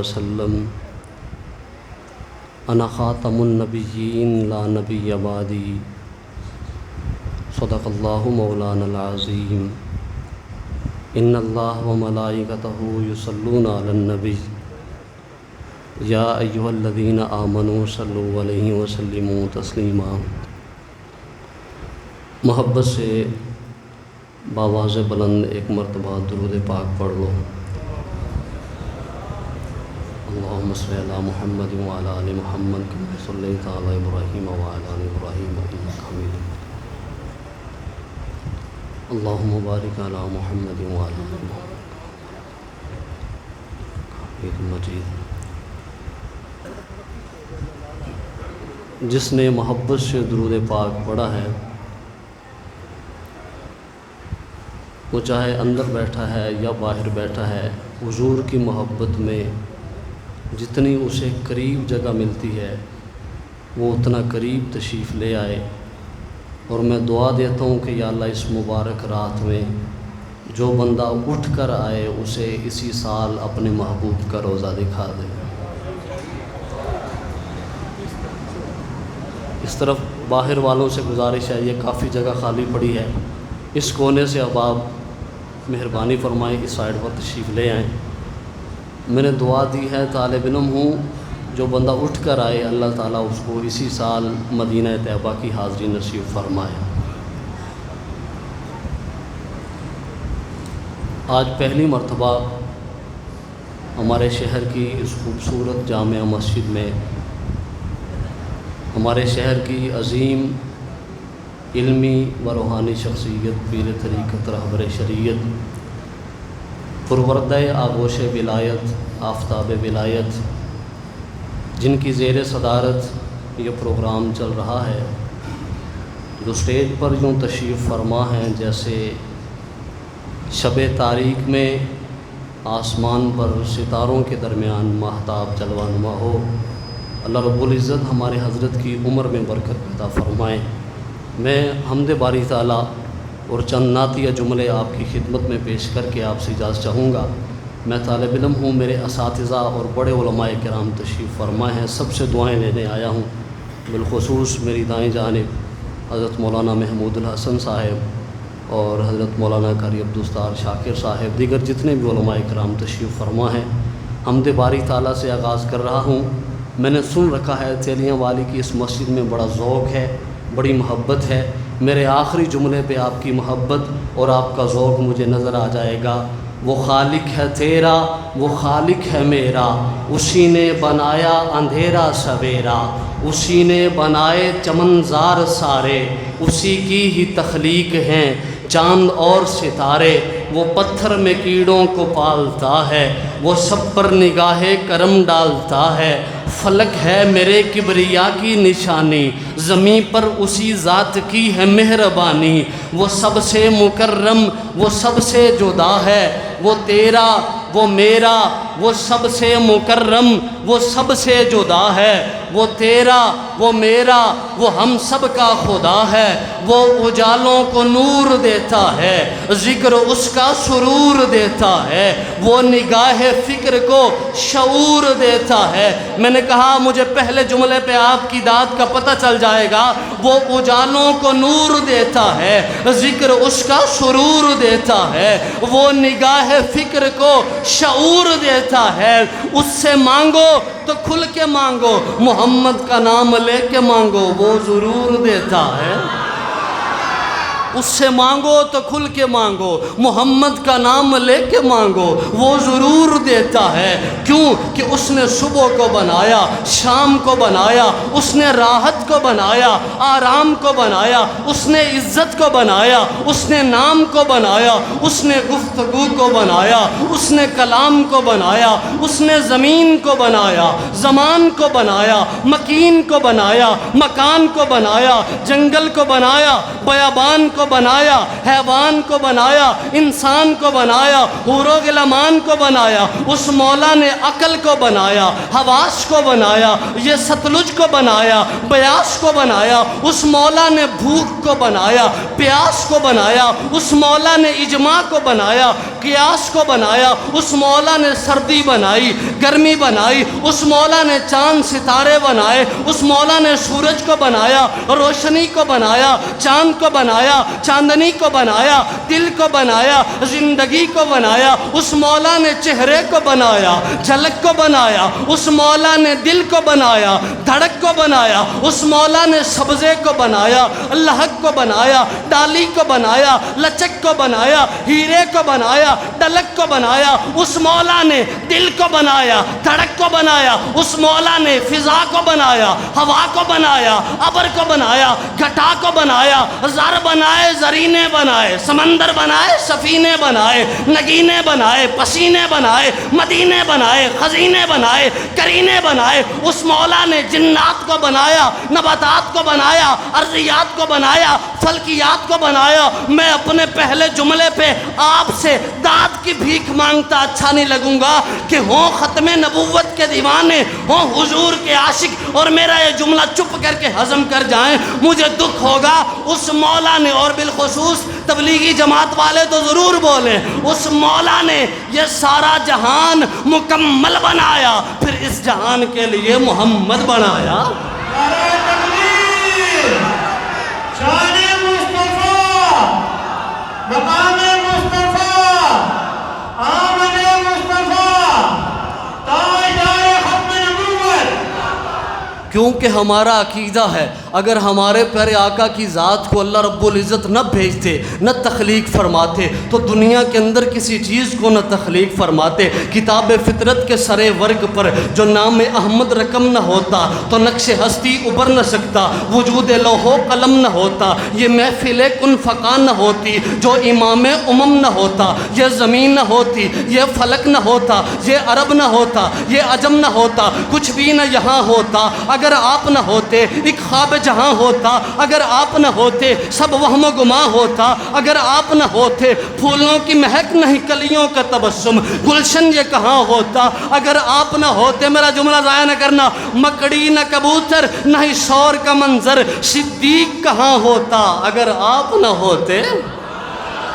وسلم انا خاتم النبیین لا نبی بعدی صدق اللہ مولانا العظیم ان اللہ وملائکتہ یصلون علی النبی یا ایھا الذین آمنوا صلوا علیہ وسلموا تسلیما۔ محبت سے بآواز بلند ایک مرتبہ درود پاک پڑھ لو۔ اللہم صلی علی محمد وعلی آل محمد کما صلیت علی ابراہیم وعلی آل ابراہیم انک حمید مجید۔ اللہم بارک علی محمد وعلی آل محمد حمید مجید۔ جس نے محبت سے درود پاک پڑھا ہے وہ چاہے اندر بیٹھا ہے یا باہر بیٹھا ہے، حضور کی محبت میں جتنی اسے قریب جگہ ملتی ہے وہ اتنا قریب تشریف لے آئے۔ اور میں دعا دیتا ہوں کہ یا اللہ اس مبارک رات میں جو بندہ اٹھ کر آئے اسے اسی سال اپنے محبوب کا روضہ دکھا دے۔ اس طرف باہر والوں سے گزارش ہے، یہ کافی جگہ خالی پڑی ہے، اس کونے سے اب آپ مہربانی فرمائیں اس سائیڈ پر تشریف لے آئیں۔ میں نے دعا دی ہے، طالب علم ہوں، جو بندہ اٹھ کر آئے اللہ تعالیٰ اس کو اسی سال مدینہ طیبہ کی حاضری نصیب فرمائے۔ آج پہلی مرتبہ ہمارے شہر کی اس خوبصورت جامع مسجد میں ہمارے شہر کی عظیم علمی و روحانی شخصیت پیر طریقت رہبر شریعت پروردہ آغوش ولایت آفتاب ولایت جن کی زیر صدارت یہ پروگرام چل رہا ہے، جو اسٹیج پر یوں تشریف فرما ہیں جیسے شب تاریک میں آسمان پر ستاروں کے درمیان ماہتاب جلوہ نما ہو۔ اللہ رب العزت ہمارے حضرت کی عمر میں برکت عطا فرمائیں۔ میں حمد باری تعالیٰ اور چند نعتیہ جملے آپ کی خدمت میں پیش کر کے آپ سے اجازت چاہوں گا۔ میں طالب علم ہوں، میرے اساتذہ اور بڑے علماء کرام تشریف فرما ہیں، سب سے دعائیں لینے آیا ہوں۔ بالخصوص میری دائیں جانب حضرت مولانا محمود الحسن صاحب اور حضرت مولانا قاری عبدالستار شاکر صاحب، دیگر جتنے بھی علماء کرام تشریف فرما ہیں، حمد باری تعالیٰ سے آغاز کر رہا ہوں۔ میں نے سن رکھا ہے تیلیاں والی کی اس مسجد میں بڑا ذوق ہے، بڑی محبت ہے۔ میرے آخری جملے پہ آپ کی محبت اور آپ کا ذوق مجھے نظر آ جائے گا۔ وہ خالق ہے تیرا، وہ خالق ہے میرا، اسی نے بنایا اندھیرا سویرا، اسی نے بنائے چمنزار سارے، اسی کی ہی تخلیق ہیں چاند اور ستارے۔ وہ پتھر میں کیڑوں کو پالتا ہے، وہ سب پر نگاہ کرم ڈالتا ہے۔ فلک ہے میرے کبریا کی نشانی، زمیں پر اسی ذات کی ہے مہربانی۔ وہ سب سے مکرم، وہ سب سے جدا ہے، وہ تیرا وہ میرا، وہ سب سے مکرم، وہ سب سے جدا ہے۔ وہ تیرا وہ میرا، وہ ہم سب کا خدا ہے۔ وہ اجالوں کو نور دیتا ہے، ذکر اس کا سرور دیتا ہے۔ وہ نگاہ فکر کو شعور دیتا ہے۔ میں نے کہا مجھے پہلے جملے پہ آپ کی داد کا پتہ چل جائے گا۔ وہ اجالوں کو نور دیتا ہے، ذکر اس کا سرور دیتا ہے۔ وہ نگاہ فکر کو شعور دیتا ہے۔ اس سے مانگو تو کھل کے مانگو، محمد کا نام لے کے مانگو، وہ ضرور دیتا ہے۔ اس سے مانگو تو کھل کے مانگو، محمد کا نام لے کے مانگو، وہ ضرور دیتا ہے۔ کیوں کہ اس نے صبح کو بنایا، شام کو بنایا، اس نے راحت کو بنایا، آرام کو بنایا، اس نے عزت کو بنایا، اس نے نام کو بنایا، اس نے گفتگو کو بنایا، اس نے کلام کو بنایا، اس نے زمین کو بنایا، زمان کو بنایا، مکین کو بنایا، مکان کو بنایا، جنگل کو بنایا، بیابان کو کو بنایا، حیوان کو بنایا، انسان کو بنایا، حور و غلامان کو بنایا، اس مولا نے عقل کو بنایا، حواس کو بنایا، یہ ستلج کو بنایا، بیاس کو بنایا، اس مولا نے بھوک کو بنایا، پیاس کو بنایا، اس مولا نے اجماع کو بنایا، قیاس کو بنایا، اس مولا نے سردی بنائی، گرمی بنائی، اس مولا نے چاند ستارے بنائے، اس مولا نے سورج کو بنایا، روشنی کو بنایا، چاند کو بنایا، چاندنی کو بنایا، دل کو بنایا، زندگی کو بنایا، اس مولا نے چہرے کو بنایا، جھلک کو بنایا، اس مولا نے دل کو بنایا، دھڑک کو بنایا، اس مولا نے سبزے کو بنایا، لہک کو بنایا، ڈالی کو بنایا، لچک کو بنایا، ہیرے کو بنایا، ڈلک کو بنایا، اس مولا نے دل کو بنایا، دھڑک کو بنایا، اس مولا نے فضا کو بنایا، ہوا کو بنایا، ابر کو بنایا، گھٹا کو بنایا، زر بنائے، زرینے بنائے، سمندر بنائے، سفینے بنائے، نگینے بنائے، پسینے بنائے، مدینے بنائے، خزینے بنائے، کرینے بنائے، اس مولا نے جنات کو بنایا، نباتات کو بنایا، ارضیات کو بنایا، فلکیات کو بنایا۔ میں اپنے پہلے جملے پہ آپ سے داد کی بھیک مانگتا اچھا نہیں لگوں گا کہ ہوں ختم نبوت کے دیوانے، ہوں حضور کے عاشق اور میرا یہ جملہ چپ کر کے ہضم کر جائیں، مجھے دکھ ہوگا۔ اس مولا نے، اور بالخصوص تبلیغی جماعت والے تو ضرور بولیں، اس مولا نے یہ سارا جہان مکمل بنایا، پھر اس جہان کے لیے محمد بنایا۔ شان مصطفیٰ، مقام مصطفیٰ، آمد مصطفیٰ، تاجدار ختم نبوت۔ کیونکہ ہمارا عقیدہ ہے اگر ہمارے پیارے آقا کی ذات کو اللہ رب العزت نہ بھیجتے، نہ تخلیق فرماتے، تو دنیا کے اندر کسی چیز کو نہ تخلیق فرماتے۔ کتاب فطرت کے سرے ورگ پر جو نام احمد رقم نہ ہوتا تو نقش ہستی ابھر نہ سکتا، وجود لوح و قلم نہ ہوتا، یہ محفل کن فقا نہ ہوتی، جو امام امم نہ ہوتا، یہ زمین نہ ہوتی، یہ فلک نہ ہوتا، یہ عرب نہ ہوتا، یہ عجم نہ ہوتا، کچھ بھی نہ یہاں ہوتا اگر آپ نہ ہوتے، ایک خواب جہاں ہوتا اگر آپ نہ ہوتے، سب وہم و گماں ہوتا اگر آپ نہ ہوتے، پھولوں کی مہک نہیں کلیوں کا تبسم، گلشن یہ کہاں ہوتا اگر آپ نہ ہوتے۔ میرا جملہ ضائع نہ کرنا، مکڑی نہ کبوتر نہ ہی شور کا منظر، صدیق کہاں ہوتا اگر آپ نہ ہوتے۔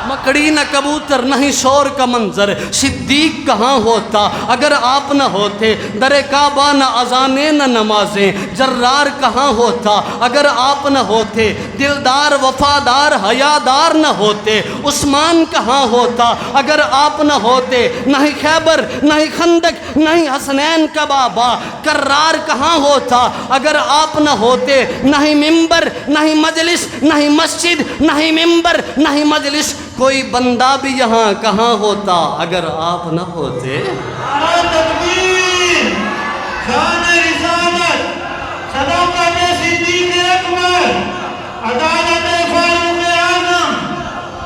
مکڑی نہ کبوتر نہ ہی شور کا منظر، صدیق کہاں ہوتا اگر آپ نہ ہوتے۔ در کعبہ نہ اذانیں نہ نمازیں، جرار کہاں ہوتا اگر آپ نہ ہوتے۔ دلدار وفادار حیادار نہ ہوتے، عثمان کہاں ہوتا اگر آپ نہ ہوتے۔ نہ ہی خیبر نہ ہی خندق نہ ہی حسنین کا بابا، کرار کہاں ہوتا اگر آپ نہ ہوتے۔ نہ ہی ممبر نہ ہی مجلس، نہ ہی مسجد نہ ہی ممبر نہ ہی مجلس، کوئی بندہ بھی یہاں کہاں ہوتا اگر آپ نہ ہوتے۔ نعرہ تکبیر، شان رسالت، صداقت صدیق اکبر، عدالت فاروق اعظم،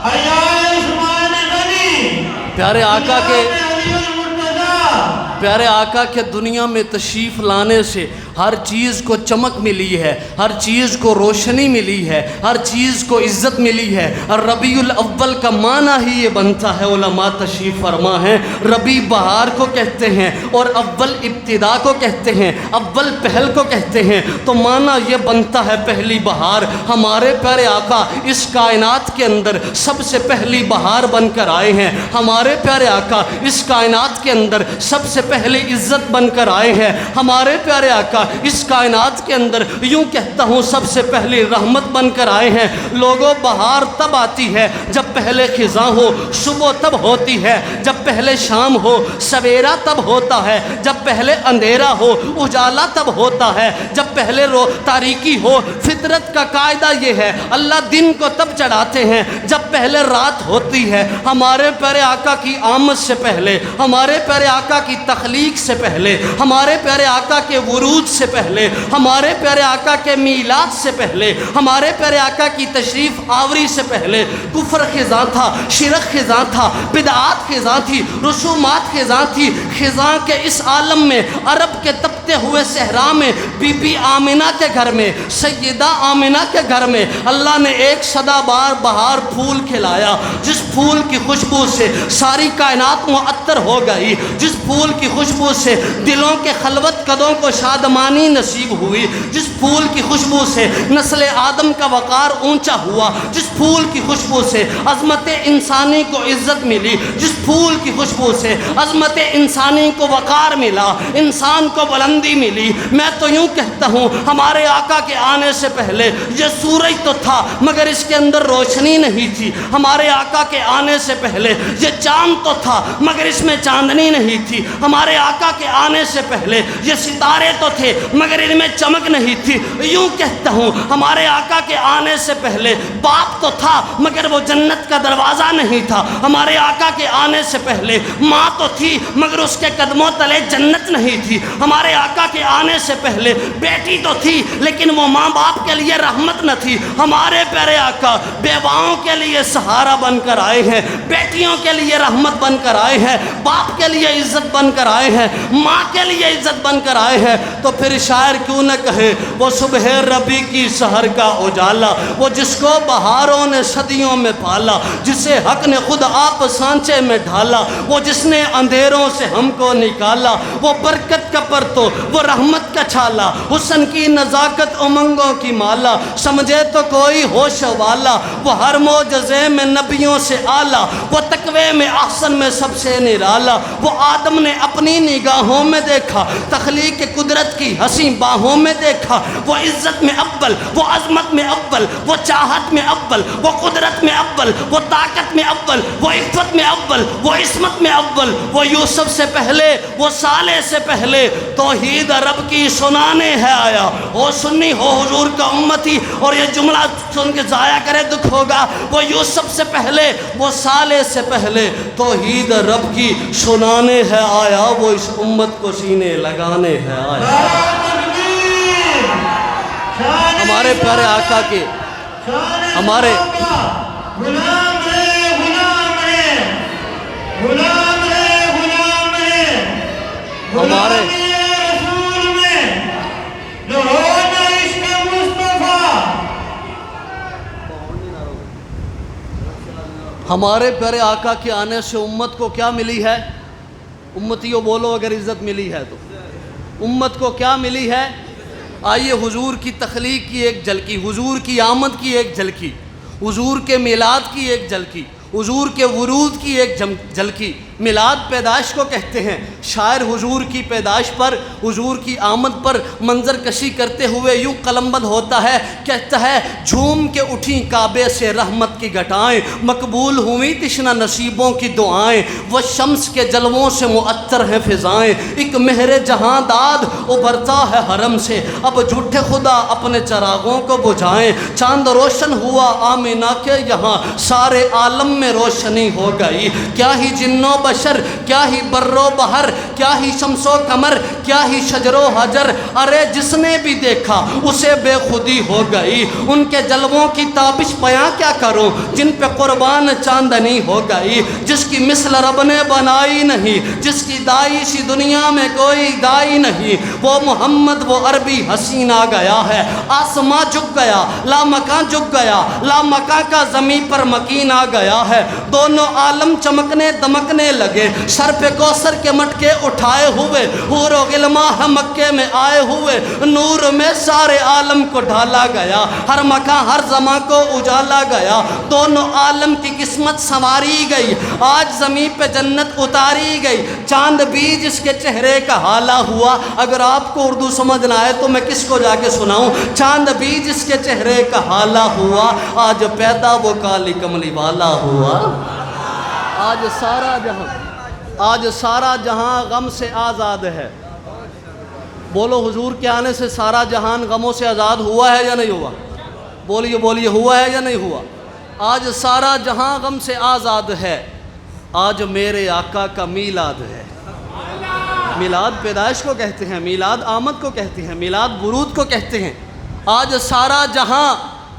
حیاء عثمان غنی، پیارے آقا کے علی المرتضیٰ۔ پیارے آقا کے دنیا میں تشریف لانے سے ہر چیز کو چمک ملی ہے، ہر چیز کو روشنی ملی ہے، ہر چیز کو عزت ملی ہے۔ ربیع الاول کا معنی ہی یہ بنتا ہے، علماء تشریف فرما ہیں، ربیع بہار کو کہتے ہیں اور اول ابتدا کو کہتے ہیں، اول پہل کو کہتے ہیں، تو معنی یہ بنتا ہے پہلی بہار۔ ہمارے پیارے آقا اس کائنات کے اندر سب سے پہلی بہار بن کر آئے ہیں، ہمارے پیارے آقا اس کائنات کے اندر سب سے پہلے عزت بن کر آئے ہیں، ہمارے پیارے آقا اس کائنات کے اندر یوں کہتا ہوں سب سے پہلی رحمت بن کر آئے ہیں۔ لوگوں، بہار تب آتی ہے جب پہلے خزاں ہو، صبح تب ہوتی ہے جب پہلے شام ہو، سویرا تب ہوتا ہے جب پہلے اندھیرا ہو، اجالا تب ہوتا ہے جب پہلے تاریکی ہو۔ فطرت کا قاعدہ یہ ہے، اللہ دن کو تب چڑھاتے ہیں جب پہلے رات ہوتی ہے۔ ہمارے پیارے آقا کی آمد سے پہلے، ہمارے پیارے آقا کی تخلیق سے پہلے، ہمارے پیارے آقا کے ورود سے پہلے، ہمارے پیارے آقا کے میلاد سے پہلے، ہمارے پیارے آقا کی تشریف آوری سے پہلے کفر خزاں تھا، شرک خزاں تھا، بدعات خزاں تھی، رسومات خزاں تھی۔ خزاں کے اس عالم میں، عرب کے تپتے ہوئے صحرا میں، بی بی آمنہ کے گھر میں، سیدہ آمنہ کے گھر میں اللہ نے ایک سدا بہار پھول کھلایا، جس پھول کی خوشبو سے ساری کائنات معطر ہو گئی، جس پھول کی خوشبو سے دلوں کے خلوت قدوں کو شادمانی نصیب ہوئی، جس پھول کی خوشبو سے نسل آدم کا وقار اونچا ہوا، جس پھول کی خوشبو سے عظمت انسانی کو عزت ملی، جس پھول کی خوشبو سے عظمت انسانی کو وقار ملا، انسان کو بلندی ملی۔ میں تو یوں کہتا ہوں ہمارے آقا کے آنے سے پہلے یہ سورج تو تھا مگر اس کے اندر روشنی نہیں تھی، ہمارے آقا کے آنے سے پہلے یہ چاند تو تھا مگر اس میں چاندنی نہیں تھی، ہمارے آقا کے آنے سے پہلے یہ ستارے تو تھے مگر ان میں چمک نہیں تھی۔ یوں کہتا ہوں ہمارے آقا کے آنے سے پہلے باپ تو تھا مگر وہ جنت کا دروازہ نہیں تھا، ہمارے آقا کے آنے سے پہلے ماں تو تھی مگر اس کے قدموں تلے جنت نہیں تھی، ہمارے آقا کے آنے سے پہلے بیٹی تو تھی لیکن وہ ماں باپ کے لیے رحمت نہ تھی، ہمارے پیارے آقا بیواؤں کے لیے سہارا بن کر آئے ہیں، بیٹیوں کے لیے رحمت بن کر آئے ہیں، باپ کے لیے عزت بن کر آئے ہیں، ماں کے لیے عزت بن کر آئے ہیں۔ تو پھر شاعر کیوں نہ کہے وہ صبح ربی کی سحر کا اجالا، وہ جس کو بہاروں نے صدیوں میں پالا، جسے حق نے خود آپ سانچے میں ڈھالا، وہ جس نے اندھیروں سے ہم کو نکالا، وہ برکت کا پرتو، وہ رحمت کا چھالا، حسن کی نزاکت امنگوں کی مالا، سمجھے تو کوئی ہوش والا، وہ ہر معجزے میں نبیوں سے اعلیٰ، وہ تقوی میں احسن میں سب سے نرالا، وہ آدم نے اپنی نگاہوں میں دیکھا، تخلیق قدرت کی حسین باہوں میں دیکھا، وہ عزت میں اول، وہ عظمت میں اول، وہ چاہت میں اول، وہ قدرت میں اول، وہ طاقت میں اول، وہ عفت میں اول، وہ عصمت میں اول، وہ یوسف سے پہلے، وہ صالح سے پہلے توحید رب کی سنانے ہے آیا۔ وہ سنی ہو حضور کا امتی اور یہ جملہ سن کے ضائع کرے دکھ ہوگا، وہ یوسف سے پہلے، وہ صالح سے پہلے توحید رب کی سنانے ہے آیا، وہ اس امت کو سینے لگانے ہے آیا۔ ہمارے پیارے آقا کے ہمارے غلام رے غلام رے غلام رے غلام رے ہمارے رسول میں جو ہونا عشق مصطفیٰ۔ ہمارے پیارے آقا کے آنے سے امت کو کیا ملی ہے؟ امتیوں بولو اگر عزت ملی ہے تو امت کو کیا ملی ہے؟ آئیے حضور کی تخلیق کی ایک جھلکی، حضور کی آمد کی ایک جھلکی، حضور کے میلاد کی ایک جھلکی، حضور کے ورود کی ایک جھلکی۔ میلاد پیدائش کو کہتے ہیں، شاعر حضور کی پیدائش پر، حضور کی آمد پر منظر کشی کرتے ہوئے یوں قلمبند ہوتا ہے، کہتا ہے جھوم کے اٹھیں کعبے سے رحمت کی گھٹائیں، مقبول ہوئیں تشنہ نصیبوں کی دعائیں، وہ شمس کے جلووں سے معطر ہیں فضائیں، ایک مہر جہاں داد ابھرتا ہے حرم سے، اب جھوٹے خدا اپنے چراغوں کو بجھائیں، چاند روشن ہوا آمنہ کے یہاں، سارے عالم میں روشنی ہو گئی، کیا ہی جن و بشر، کیا ہی بر و بحر، کیا ہی شمس و قمر، کیا ہی شجر و حجر، ارے جس نے بھی دیکھا اسے بے خودی ہو گئی، ان کے جلووں کی تابش بیاں کیا کروں، جن پہ قربان چاندنی ہو گئی، جس کی مثل رب نے بنائی نہیں، جس کی دائی سی دنیا میں کوئی دائی نہیں، وہ محمد وہ عربی حسین آ گیا ہے، آسماں جھک گیا، لامکاں جھک گیا، لامکاں کا زمین پر مکین آ گیا ہے، دونوں عالم چمکنے دمکنے لگے، سر پہ کوثر کے مٹکے اٹھائے ہوئے، حور و غلماں مکے میں آئے ہوئے، نور میں سارے عالم کو ڈھالا گیا، ہر مکان ہر زمان کو اجالا گیا، دونوں عالم کی قسمت سنواری گئی، آج زمین پہ جنت اتاری گئی، چاند بھی جس کے چہرے کا حالہ ہوا، اگر آپ کو اردو سمجھ نہ آئے تو میں کس کو جا کے سناؤں، چاند بھی جس کے چہرے کا حالہ ہوا، آج پیدا وہ کالی کملی والا ہوا، آج سارا جہاں غم سے آزاد ہے۔ بولو حضور کے آنے سے سارا جہان غموں سے آزاد ہوا ہے یا نہیں ہوا؟ بولیے ہوا ہے یا نہیں ہوا؟ آج سارا جہاں غم سے آزاد ہے، آج میرے آقا کا میلاد ہے، میلاد پیدائش کو کہتے ہیں، میلاد آمد کو کہتے ہیں، میلاد ورود کو کہتے ہیں۔ آج سارا جہاں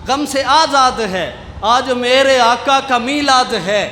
غم سے آزاد ہے، آج میرے آقا کا میلاد ہے،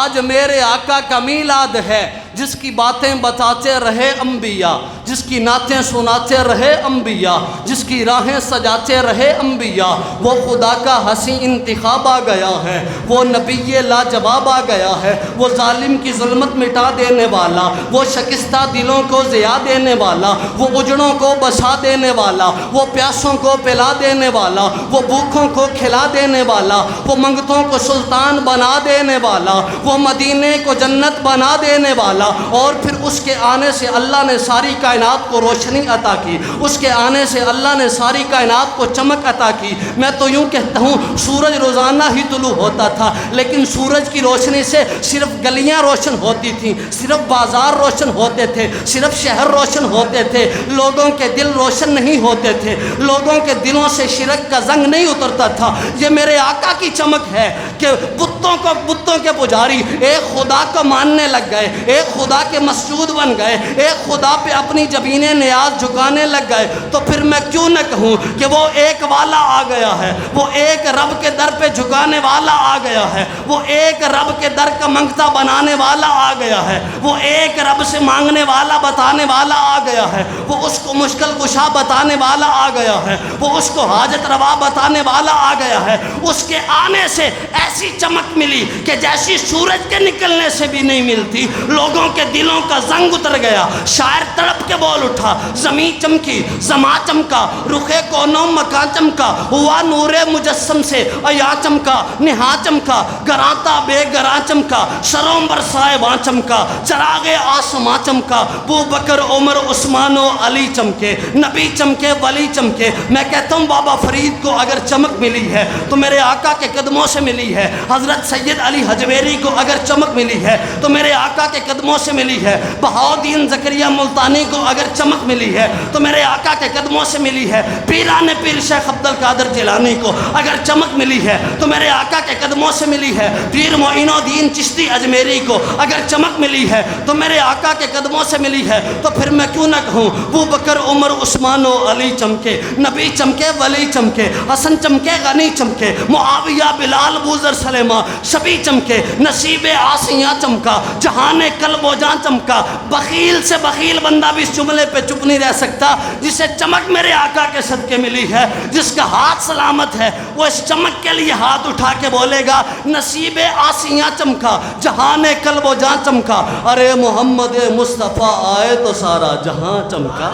آج میرے آقا کا میلاد ہے، جس کی باتیں بتاتے رہے انبیاء، جس کی نعتیں سناتے رہے انبیاء، جس کی راہیں سجاتے رہے انبیاء۔ وہ خدا کا حسین انتخاب آ گیا ہے، وہ نبی لاجواب آ گیا ہے، وہ ظالم کی ظلمت مٹا دینے والا، وہ شکستہ دلوں کو ضیا دینے والا، وہ اجڑوں کو بسا دینے والا، وہ پیاسوں کو پلا دینے والا، وہ بھوکھوں کو کھلا دینے والا، وہ منگتوں کو سلطان بنا دینے والا، وہ مدینے کو جنت بنا دینے والا۔ اور پھر اس کے آنے سے اللہ نے ساری کائنات کو روشنی عطا کی، اس کے آنے سے اللہ نے ساری کائنات کو چمک عطا کی۔ میں تو یوں کہتا ہوں سورج روزانہ ہی طلوع ہوتا تھا، لیکن سورج کی روشنی سے صرف گلیاں روشن ہوتی تھیں، صرف بازار روشن ہوتے تھے، صرف شہر روشن ہوتے تھے، لوگوں کے دل روشن نہیں ہوتے تھے، لوگوں کے دلوں سے شرک کا زنگ نہیں اترتا تھا۔ یہ میرے آقا کی چمک ہے کہ بتوں کے پجاری ایک خدا کو ماننے لگ گئے، ایک خدا کے مسجود بن گئے، ایک خدا پہ اپنی جبین نیاز جھکانے لگ گئے۔ تو پھر میں کیوں نہ کہوں کہ وہ ایک والا آ گیا ہے، وہ ایک رب کے در پہ جھکانے والا آ گیا ہے، وہ ایک رب کے در کا منگتا بنانے والا آ گیا ہے، وہ ایک رب سے مانگنے والا بتانے والا آ گیا ہے، وہ اس کو مشکل کشا بتانے والا آ گیا ہے، وہ اس کو حاجت روا بتانے والا آ گیا ہے۔ اس کے آنے سے ایسی چمک ملی کہ جیسی سورج کے نکلنے سے بھی نہیں ملتی، لوگوں کے دلوں کا زنگ اتر گیا۔ شاعر تڑپ کے بول اٹھا، زمین چمکی زما چمکا، رخ کونوں مکان چمکا، ہوا نور مجسم سے ایا چمکا، نہا چمکا، گراتا بے گراں چمکا، شروں برسائے وہاں چمکا، چراغ آسماں چمکا، بو بکر عمر عثمان و علی چمکے، نبی چمکے ولی چمکے۔ میں کہتا ہوں بابا فرید کو اگر چمک ملی ہے تو میرے آقا کے قدموں سے ملی ہے، حضرت سید علی حجویری کو اگر چمک ملی ہے تو میرے آقا کے قدموں سے ملی ہے، بہاؤدین زکریا ملتانی کو اگر چمک ملی ہے تو میرے آقا کے قدموں سے ملی ہے، پیران پیر شیخ عبد القادر جیلانی کو اگر چمک ملی ہے تو میرے آقا کے قدموں سے ملی ہے، پیر معین الدین چشتی اجمیری کو اگر چمک ملی ہے تو میرے آقا کے قدموں سے ملی ہے۔ تو پھر میں کیوں نہ کہوں ابو بکر عمر عثمان و علی چمکے، نبی چمکے ولی چمکے، حسن چمکے غنی چمکے، معاویہ بلال بوذر سلیمہ شبی چمکے، نصیب آسیاں چمکا، جہان قلب و جان چمکا۔ بخیل سے بخیل بندہ بھی اس جملے پہ چپ نہیں رہ سکتا، جسے چمک میرے آقا کے صدقے ملی ہے، جس کا ہاتھ سلامت ہے وہ اس چمک کے لیے ہاتھ اٹھا کے بولے گا نصیب آسیاں چمکا، جہان قلب و جان چمکا۔ ارے محمد مصطفیٰ آئے تو سارا جہاں چمکا۔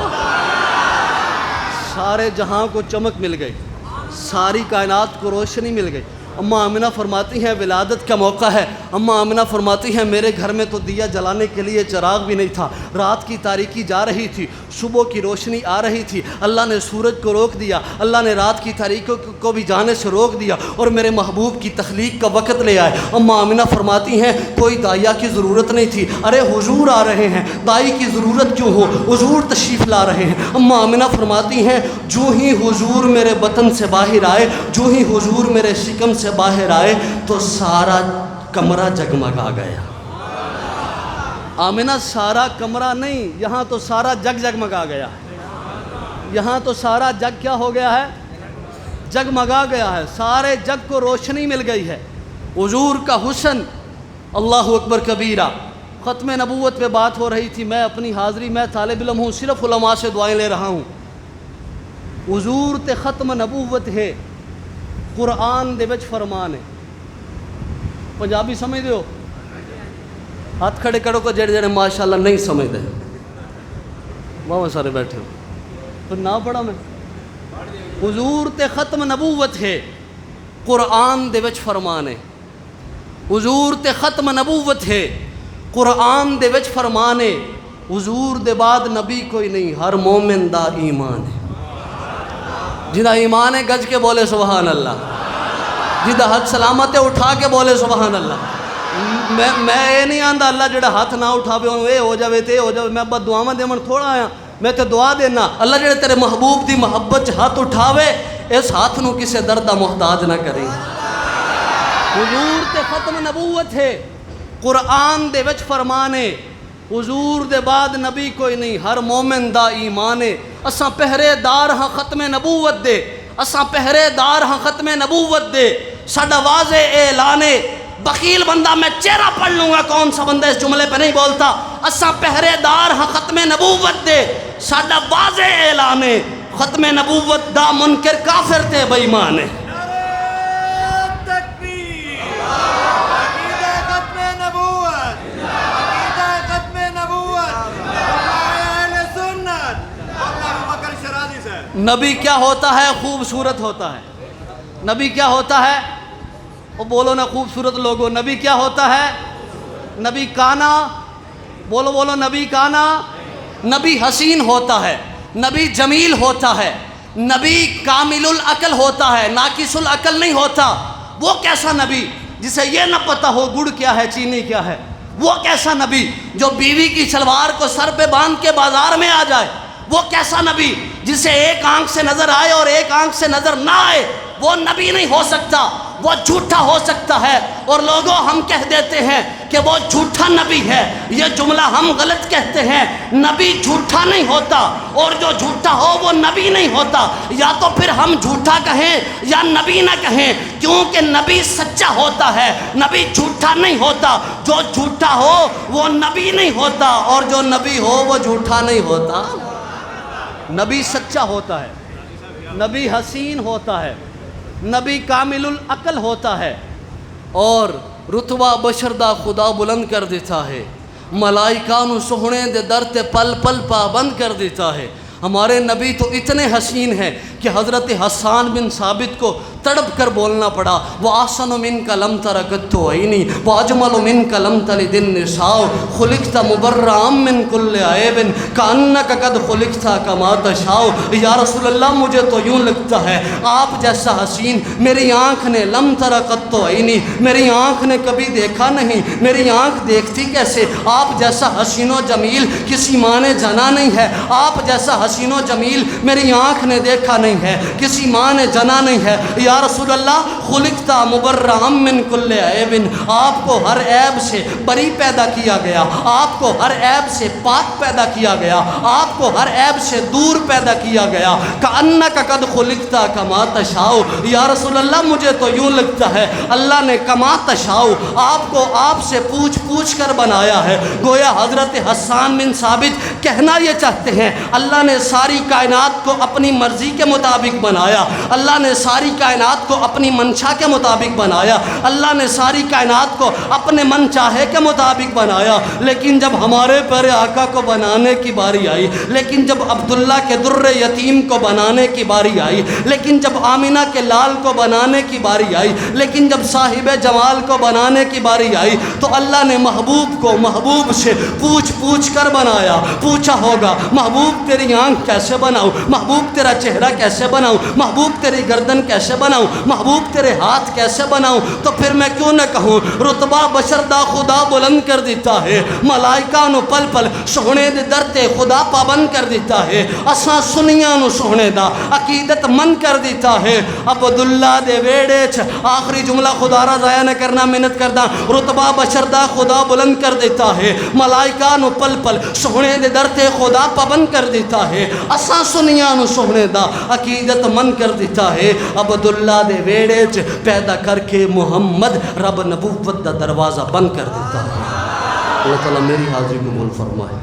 سارے جہاں کو چمک مل گئی، ساری کائنات کو روشنی مل گئی۔ اماں آمنہ فرماتی ہیں ولادت کا موقع ہے، اماں آمنہ فرماتی ہیں میرے گھر میں تو دیا جلانے کے لیے چراغ بھی نہیں تھا، رات کی تاریکی جا رہی تھی، صبح کی روشنی آ رہی تھی، اللہ نے سورج کو روک دیا، اللہ نے رات کی تاریکی کو بھی جانے سے روک دیا اور میرے محبوب کی تخلیق کا وقت لے آئے۔ اماں آمنہ فرماتی ہیں کوئی داعیہ کی ضرورت نہیں تھی، ارے حضور آ رہے ہیں، دائی کی ضرورت کیوں ہو، حضور تشریف لا رہے ہیں۔ اماں آمنہ فرماتی ہیں جو ہی حضور میرے بطن سے باہر آئے، جو ہی حضور میرے شکم سے باہر آئے تو سارا کمرہ جگمگا گیا۔ آمنہ سارا کمرہ نہیں، یہاں تو سارا جگ جگمگا گیا ہے، یہاں تو سارا جگ کیا ہو گیا ہے، جگمگا گیا ہے، سارے جگ کو روشنی مل گئی ہے۔ حضور کا حسن، اللہ اکبر کبیرہ۔ ختم نبوت پہ بات ہو رہی تھی، میں اپنی حاضری، میں طالب علم ہوں، صرف علماء سے دعائیں لے رہا ہوں۔ حضور تے ختم نبوت ہے، قرآن دے وچ فرمان ہے۔ پنجابی سمجھ دیو؟ ہاتھ کھڑے کرو کو جڑے جڑے ماشاءاللہ نہیں سمجھ دے، وہاں سارے بیٹھے ہو تو نہ پڑھا میں۔ حضور تے ختم نبوت ہے، قرآن دے وچ فرمان ہے۔ حضور تے ختم نبوت ہے، قرآن دے وچ فرمان ہے۔ حضور دے بعد نبی کوئی نہیں، ہر مومن دا ایمان ہے۔ جنہا ایمان ہے گج کے بولے سبحان اللہ، جنہا ہاتھ سلامت ہے اٹھا کے بولے سبحان اللہ۔ میں یہ نہیں آندا اللہ جڑا ہاتھ نہ اٹھاوے انہوں اے ہو جاوے تے ہو جاوے، میں بس دعاواں دیمن تھوڑا آیا، میں تے دعا دینا اللہ جڑے تیرے محبوب دی محبت ہاتھ اٹھاوے اس ہاتھ نو کسے دردہ محتاج نہ کرے۔ حضور تے ختم نبوت ہے، قرآن دے وچ فرمانے حضور دے بعد نبی کوئی نہیں، ہر مومن دا ایمان ہے۔ اساں پہرے دار ہاں ختم نبوت دے، اساں پہرے دار ہاں ختم نبوت دے، ساڈا واضح اعلان ہے۔ بخیل بندہ میں چہرہ پڑھ لوں گا کون سا بندہ اس جملے پہ نہیں بولتا۔ اساں پہرے دار ہاں ختم نبوت دے، ساڈا واضح اعلان ہے۔ ختم نبوت دا منکر کافر تے بے ایمان ہے۔ نبی کیا ہوتا ہے؟ خوبصورت ہوتا ہے۔ نبی کیا ہوتا ہے؟ وہ بولو نا خوبصورت لوگو، نبی کیا ہوتا ہے؟ نبی کانا، بولو بولو، نبی کانا۔ نبی حسین ہوتا ہے، نبی جمیل ہوتا ہے، نبی کامل العقل ہوتا ہے، ناقص العقل نہیں ہوتا۔ وہ کیسا نبی جسے یہ نہ پتہ ہو گڑ کیا ہے چینی کیا ہے؟ وہ کیسا نبی جو بیوی کی شلوار کو سر پہ باندھ کے بازار میں آ جائے؟ وہ کیسا نبی جسے ایک آنکھ سے نظر آئے اور ایک آنکھ سے نظر نہ آئے؟ وہ نبی نہیں ہو سکتا، وہ جھوٹا ہو سکتا ہے۔ اور لوگوں ہم کہہ دیتے ہیں کہ وہ جھوٹا نبی ہے، یہ جملہ ہم غلط کہتے ہیں۔ نبی جھوٹا نہیں ہوتا، اور جو جھوٹا ہو وہ نبی نہیں ہوتا۔ یا تو پھر ہم جھوٹا کہیں یا نبی نہ کہیں، کیونکہ نبی سچا ہوتا ہے، نبی جھوٹا نہیں ہوتا۔ جو جھوٹا ہو وہ نبی نہیں ہوتا، اور جو نبی ہو وہ جھوٹا نہیں ہوتا۔ نبی سچا ہوتا ہے، نبی حسین ہوتا ہے، نبی کامل العقل ہوتا ہے، اور رتبہ بشر دا خدا بلند کر دیتا ہے۔ ملائکہ نو سوہنے دے در تے پل پل پابند کر دیتا ہے۔ ہمارے نبی تو اتنے حسین ہیں کہ حضرت حسان بن ثابت کو تڑپ کر بولنا پڑا، وَأَحْسَنُ مِنْكَ لَمْ تَرَ قَطُّ عَيْنِي وَأَجْمَلُ مِنْكَ لَمْ تَلِدِ النِّسَاءُ خُلِقْتَ مُبَرَّأً مِنْ كُلِّ عَيْبٍ كَأَنَّكَ قَدْ خُلِقْتَ كَمَا تَشَاءُ۔ یا رسول اللہ مجھے تو یوں لگتا ہے آپ جیسا حسین میری آنکھ نے لم تر قط عینی، میری آنکھ نے کبھی دیکھا نہیں، میری آنکھ دیکھتی کیسے؟ آپ جیسا حسین و جمیل کسی ماں نے جنا نہیں ہے، آپ جیسا حسین و جمیل میری آنکھ نے دیکھا نہیں ہے، کسی ماں نے جنا نہیں ہے۔ یا رسول اللہ خلقت مبرأ من کل عیب، آپ کو ہر عیب سے بری پیدا کیا گیا، آپ کو ہر عیب سے پاک پیدا کیا گیا، آپ کو ہر عیب سے دور پیدا کیا گیا۔ کأنک قد خلقت کما تشاء، یا رسول اللہ مجھے تو یوں لگتا ہے اللہ نے کما تشاء آپ کو آپ سے پوچھ پوچھ کر بنایا ہے۔ گویا حضرت حسان بن ثابت کہنا یہ چاہتے ہیں اللہ نے ساری کائنات کو اپنی مرضی کے مطابق بنایا، اللہ نے ساری کائنات کو اپنی منشا کے مطابق بنایا، اللہ نے ساری کائنات کو اپنے من چاہے کے مطابق بنایا، لیکن جب ہمارے پیارے آقا کو بنانے کی باری آئی، لیکن جب عبداللہ کے در یتیم کو بنانے کی باری آئی، لیکن جب آمینہ کے لال کو بنانے کی باری آئی، لیکن جب صاحب جمال کو بنانے کی باری آئی، تو اللہ نے محبوب کو محبوب سے پوچھ پوچھ کر بنایا۔ پوچھا ہوگا محبوب تیری آنکھ کیسے بناؤں، محبوب تیرا چہرہ کیسے بناؤں، محبوب تیری گردن کیسے بناؤں، محبوب تیرے ہاتھ کیسے بناؤں؟ تو پھر میں کیوں نہ کہوں رتبہ بشر دا خدا بلند کر دیتا ہے، ملائکہ نو پل پل سونے دے در تے خدا پابند کر دیتا ہے، اساں سنیاں نو سونے دا عقیدت من کر دیتا ہے۔ عبداللہ دے ویڑے چ آخری جملہ خدا را ضائع نہ کرنا محنت کردا، رتبہ بشر دا خدا بلند کر دیتا ہے، ملائکہ نو پل پل سونے دے در تے خدا پابند کر دیتا ہے، اساں سنیاں نو سونے دا عقیدت من کر دیتا ہے۔ عبداللہ دے ویڑے چ پیدا کر کے محمد رب نبوت دا دروازہ بند کر دیتا ہے۔ اللہ تعالیٰ میری حاضری قبول فرمائے۔